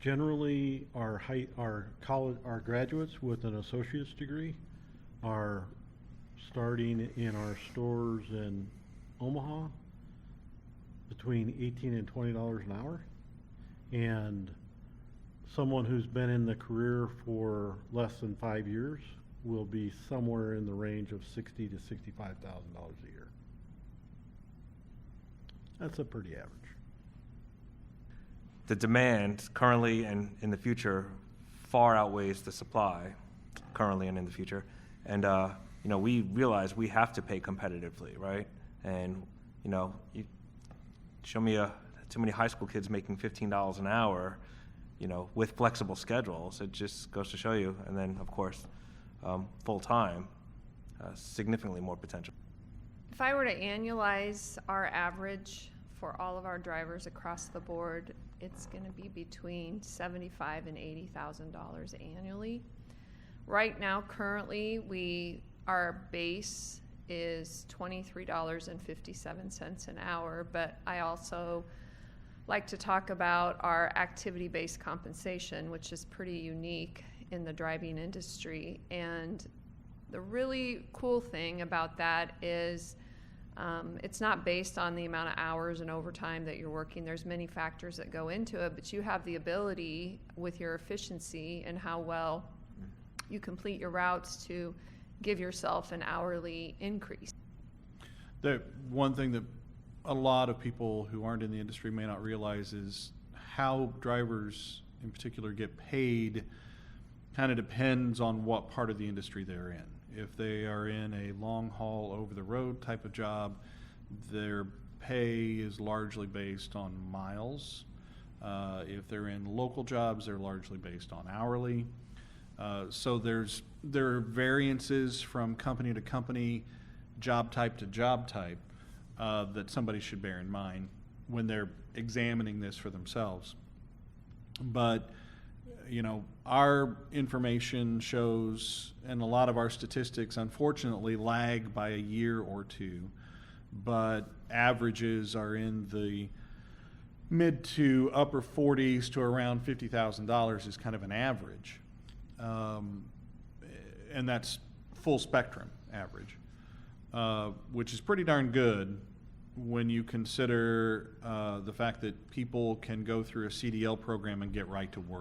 Generally, our graduates with an associate's degree are starting in our stores in Omaha between $18 and $20 an hour, and someone who's been in the career for less than 5 years will be somewhere in the range of $60,000 to $65,000 a year. That's a pretty average. The demand currently and in the future far outweighs the supply currently and in the future. And, we realize we have to pay competitively, right? And, you show me too many high school kids making $15 an hour, with flexible schedules. It just goes to show you. And then, of course, full-time, significantly more potential. If I were to annualize our average for all of our drivers across the board, it's going to be between $75,000 and $80,000 annually. Right now, currently, our base is $23.57 an hour, but I also like to talk about our activity-based compensation, which is pretty unique in the driving industry. And the really cool thing about that is it's not based on the amount of hours and overtime that you're working. There's many factors that go into it, but you have the ability with your efficiency and how well you complete your routes to give yourself an hourly increase. The one thing that a lot of people who aren't in the industry may not realize is how drivers in particular get paid kind of depends on what part of the industry they're in. If they are in a long haul over the road type of job, their pay is largely based on miles. If they're in local jobs, they're largely based on hourly. So there are variances from company to company, job type to job type, that somebody should bear in mind when they're examining this for themselves. But our information shows, and a lot of our statistics unfortunately lag by a year or two, but averages are in the mid to upper 40s to around $50,000 is kind of an average. And that's full spectrum average, which is pretty darn good when you consider the fact that people can go through a CDL program and get right to work.